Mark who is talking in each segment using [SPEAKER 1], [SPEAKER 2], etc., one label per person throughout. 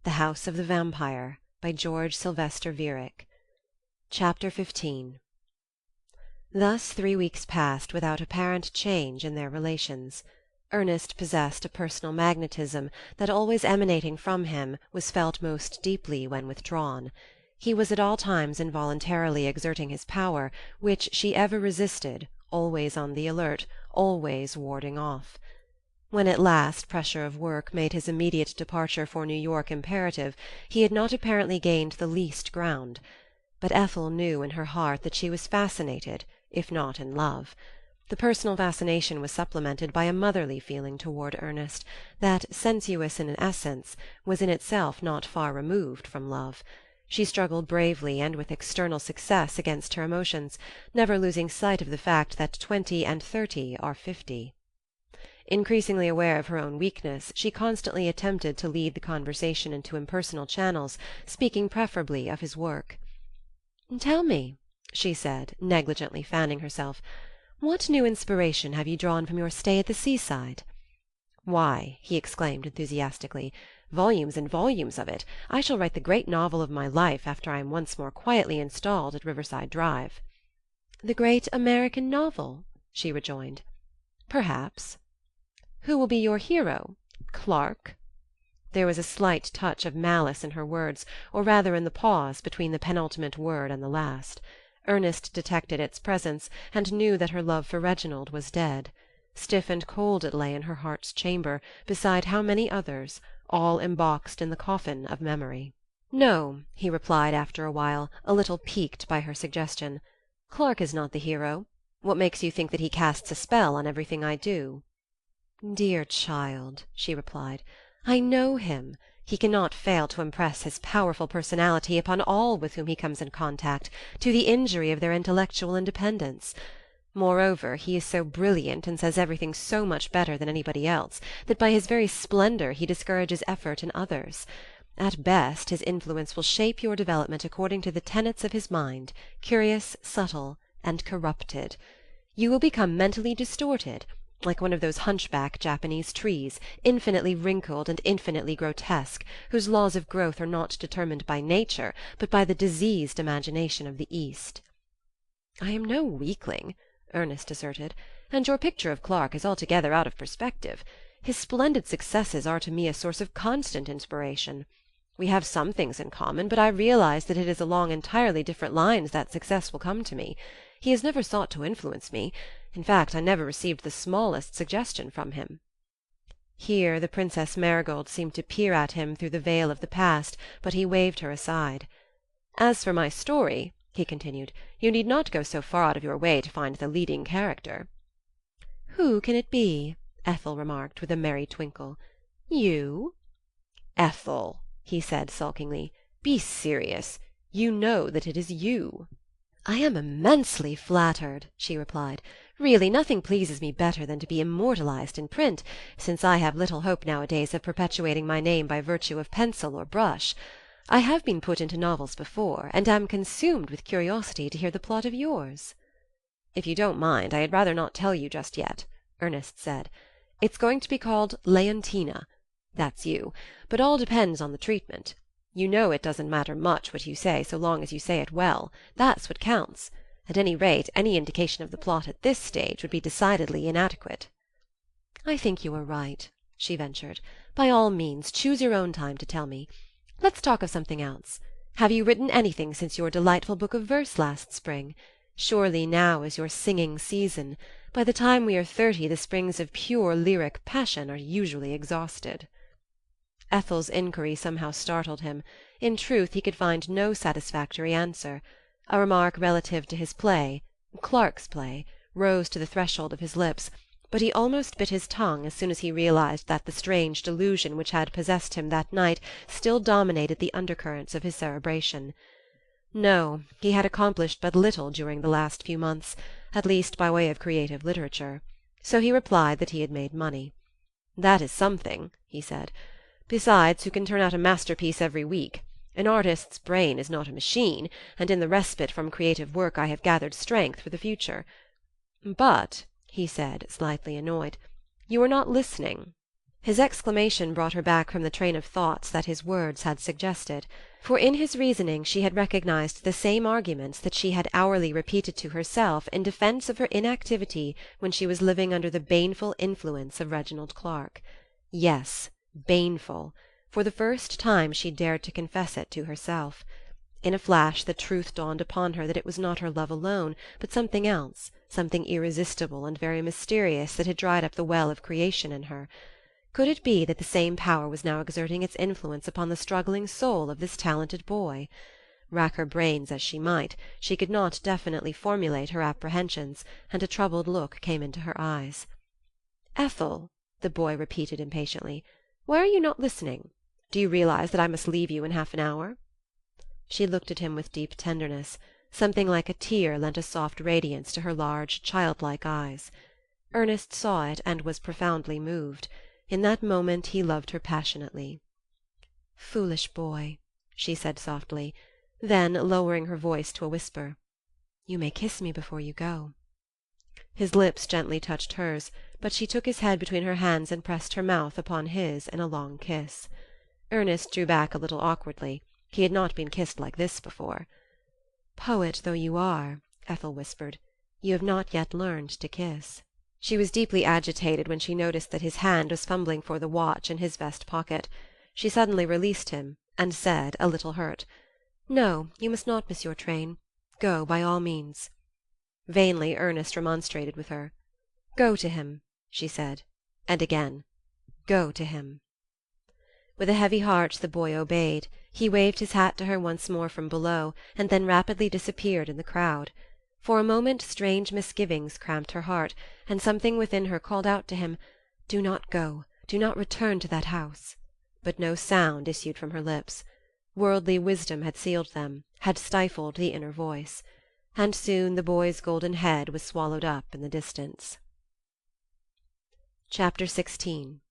[SPEAKER 1] The House of the Vampire by George Sylvester Viereck. Chapter 15. Thus 3 weeks passed without apparent change in their relations. Ernest possessed a personal magnetism that, always emanating from him, was felt most deeply when withdrawn. He was at all times involuntarily exerting his power, which she ever resisted, always on the alert, always warding off. When at last pressure of work made his immediate departure for New York imperative, he had not apparently gained the least ground. But Ethel knew in her heart that she was fascinated, if not in love. The personal fascination was supplemented by a motherly feeling toward Ernest, that, sensuous in essence, was in itself not far removed from love. She struggled bravely and with external success against her emotions, never losing sight of the fact that 20 and 30 are 50. Increasingly aware of her own weakness, she constantly attempted to lead the conversation into impersonal channels, speaking preferably of his work. "Tell me," she said, negligently fanning herself, "what new inspiration have you drawn from your stay at the seaside?" "Why," he exclaimed enthusiastically, "volumes and volumes of it. I shall write the great novel of my life after I am once more quietly installed at Riverside Drive." "The great American novel?" she rejoined. "Perhaps." "Who will be your hero? Clarke?" There was a slight touch of malice in her words, or rather in the pause between the penultimate word and the last. Ernest detected its presence, and knew that her love for Reginald was dead. Stiff and cold it lay in her heart's chamber, beside how many others, all emboxed in the coffin of memory. "No," he replied after a while, a little piqued by her suggestion. "Clarke is not the hero. What makes you think that he casts a spell on everything I do?" "Dear child," she replied, "I know him. He cannot fail to impress his powerful personality upon all with whom he comes in contact, to the injury of their intellectual independence. Moreover, he is so brilliant and says everything so much better than anybody else, that by his very splendor he discourages effort in others. At best, his influence will shape your development according to the tenets of his mind, curious, subtle, and corrupted. You will become mentally distorted, like one of those hunchback Japanese trees, infinitely wrinkled and infinitely grotesque, whose laws of growth are not determined by nature, but by the diseased imagination of the East." "I am no weakling," Ernest asserted, "and your picture of Clarke is altogether out of perspective. His splendid successes are to me a source of constant inspiration. We have some things in common, but I realize that it is along entirely different lines that success will come to me. He has never sought to influence me. In fact, I never received the smallest suggestion from him." Here the Princess Marigold seemed to peer at him through the veil of the past, but he waved her aside. "As for my story," he continued, "you need not go so far out of your way to find the leading character." "Who can it be?" Ethel remarked with a merry twinkle. "You?" "Ethel," he said sulkingly, "be serious. You know that it is you." "I am immensely flattered," she replied. "Really, nothing pleases me better than to be immortalized in print, since I have little hope nowadays of perpetuating my name by virtue of pencil or brush. I have been put into novels before, and am consumed with curiosity to hear the plot of yours." "If you don't mind, I had rather not tell you just yet," Ernest said. "It's going to be called Leontina. That's you. But all depends on the treatment. You know it doesn't matter much what you say so long as you say it well. That's what counts. At any rate, any indication of the plot at this stage would be decidedly inadequate." "I think you are right," she ventured. "By all means choose your own time to tell me. Let's talk of something else. Have you written anything since your delightful book of verse last spring? Surely now is your singing season. By the time we are 30 the springs of pure lyric passion are usually exhausted." Ethel's inquiry somehow startled him. In truth, he could find no satisfactory answer. A remark relative to his play, Clarke's play, rose to the threshold of his lips, but he almost bit his tongue as soon as he realized that the strange delusion which had possessed him that night still dominated the undercurrents of his cerebration. No, he had accomplished but little during the last few months, at least by way of creative literature. So he replied that he had made money. "That is something," he said. "Besides, who can turn out a masterpiece every week? An artist's brain is not a machine, and in the respite from creative work I have gathered strength for the future. But," he said, slightly annoyed, "you are not listening." His exclamation brought her back from the train of thoughts that his words had suggested, for in his reasoning she had recognized the same arguments that she had hourly repeated to herself in defense of her inactivity when she was living under the baneful influence of Reginald Clarke. Yes, baneful. For the first time she dared to confess it to herself. In a flash the truth dawned upon her that it was not her love alone, but something else, something irresistible and very mysterious that had dried up the well of creation in her. Could it be that the same power was now exerting its influence upon the struggling soul of this talented boy? Rack her brains as she might, she could not definitely formulate her apprehensions, and a troubled look came into her eyes. "Ethel," the boy repeated impatiently, "why are you not listening? Do you realize that I must leave you in half an hour?" She looked at him with deep tenderness. Something like a tear lent a soft radiance to her large childlike eyes. Ernest saw it and was profoundly moved. In that moment he loved her passionately. "Foolish boy," she said softly; then, lowering her voice to a whisper, "You may kiss me before you go." His lips gently touched hers, but she took his head between her hands and pressed her mouth upon his in a long kiss. Ernest drew back a little awkwardly. He had not been kissed like this before. "Poet though you are," Ethel whispered, "you have not yet learned to kiss." She was deeply agitated when she noticed that his hand was fumbling for the watch in his vest pocket. She suddenly released him, and said, a little hurt, "No, you must not miss your train. Go, by all means." Vainly Ernest remonstrated with her. "Go to him," she said, and again, "Go to him." With a heavy heart the boy obeyed. He waved his hat to her once more from below, and then rapidly disappeared in the crowd. For a moment strange misgivings cramped her heart, and something within her called out to him, "Do not go, do not return to that house." But no sound issued from her lips. Worldly wisdom had sealed them, had stifled the inner voice. And soon the boy's golden head was swallowed up in the distance. Chapter 16.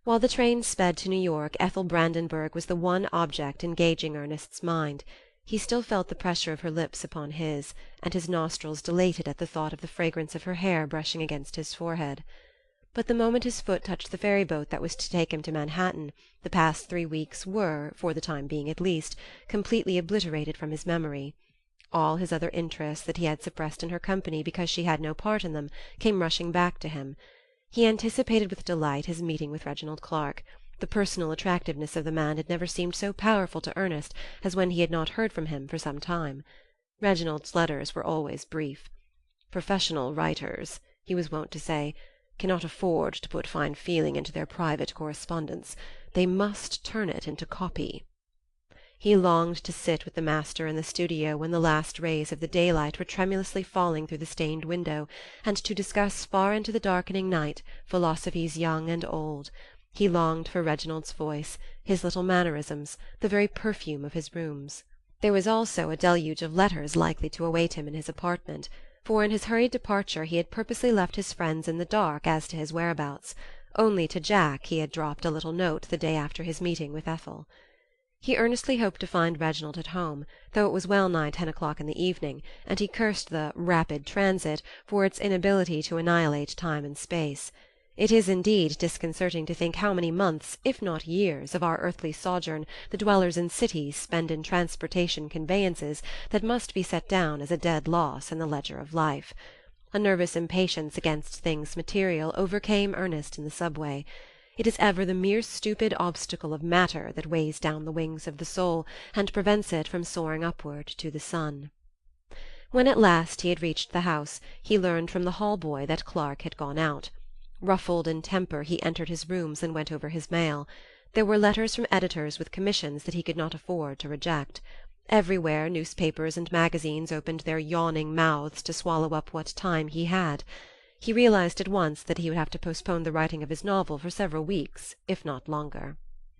[SPEAKER 1] While the train sped to New York, Ethel Brandenburg was the one object engaging Ernest's mind. He still felt the pressure of her lips upon his, and his nostrils dilated at the thought of the fragrance of her hair brushing against his forehead. But the moment his foot touched the ferry-boat that was to take him to Manhattan, the past 3 weeks were, for the time being at least, completely obliterated from his memory. All his other interests that he had suppressed in her company because she had no part in them came rushing back to him. He anticipated with delight his meeting with Reginald Clarke. The personal attractiveness of the man had never seemed so powerful to Ernest as when he had not heard from him for some time. Reginald's letters were always brief. "Professional writers," he was wont to say, "cannot afford to put fine feeling into their private correspondence. They must turn it into copy." He longed to sit with the master in the studio when the last rays of the daylight were tremulously falling through the stained window, and to discuss far into the darkening night philosophies young and old. He longed for Reginald's voice, his little mannerisms, the very perfume of his rooms. There was also a deluge of letters likely to await him in his apartment, for in his hurried departure he had purposely left his friends in the dark as to his whereabouts. Only to Jack he had dropped a little note the day after his meeting with Ethel. He earnestly hoped to find Reginald at home, though it was well nigh 10 o'clock in the evening, and he cursed the "rapid transit" for its inability to annihilate time and space. It is indeed disconcerting to think how many months, if not years, of our earthly sojourn the dwellers in cities spend in transportation conveyances that must be set down as a dead loss in the ledger of life. A nervous impatience against things material overcame Ernest in the subway. It is ever the mere stupid obstacle of matter that weighs down the wings of the soul, and prevents it from soaring upward to the sun. When at last he had reached the house, he learned from the hall-boy that Clarke had gone out. Ruffled in temper, he entered his rooms and went over his mail. There were letters from editors with commissions that he could not afford to reject. Everywhere newspapers and magazines opened their yawning mouths to swallow up what time he had. He realized at once that he would have to postpone the writing of his novel for several weeks, if not longer.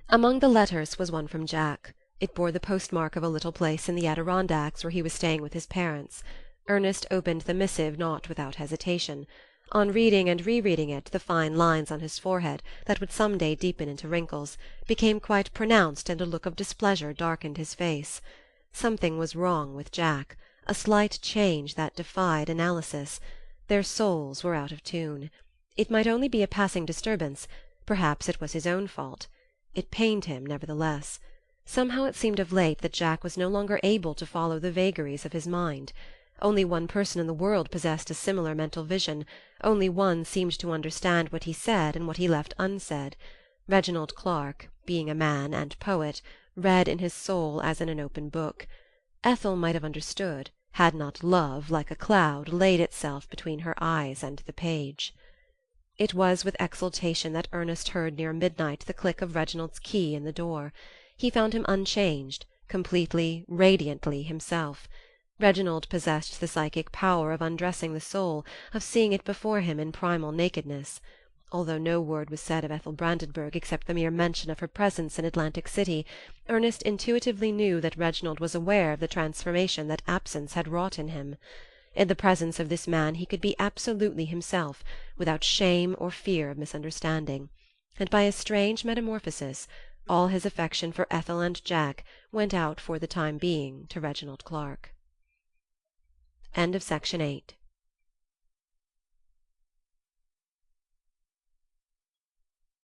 [SPEAKER 1] Among the letters was one from Jack. It bore the postmark of a little place in the Adirondacks where he was staying with his parents. Ernest opened the missive not without hesitation. On reading and rereading it, the fine lines on his forehead, that would some day deepen into wrinkles, became quite pronounced, and a look of displeasure darkened his face. Something was wrong with Jack, a slight change that defied analysis. Their souls were out of tune. It might only be a passing disturbance, Perhaps it was his own fault. It pained him, nevertheless. Somehow it seemed of late that Jack was no longer able to follow the vagaries of his mind. Only one person in the world possessed a similar mental vision; only one seemed to understand what he said and what he left unsaid. Reginald Clarke, being a man and poet, read in his soul as in an open book. Ethel might have understood, had not love, like a cloud, laid itself between her eyes and the page. It was with exultation that Ernest heard near midnight the click of Reginald's key in the door. He found him unchanged, completely, radiantly himself. Reginald possessed the psychic power of undressing the soul, of seeing it before him in primal nakedness. Although no word was said of Ethel Brandenburg except the mere mention of her presence in Atlantic City, Ernest intuitively knew that Reginald was aware of the transformation that absence had wrought in him. In the presence of this man he could be absolutely himself, without shame or fear of misunderstanding; and by a strange metamorphosis all his affection for Ethel and Jack went out for the time being to Reginald Clarke. Section 8.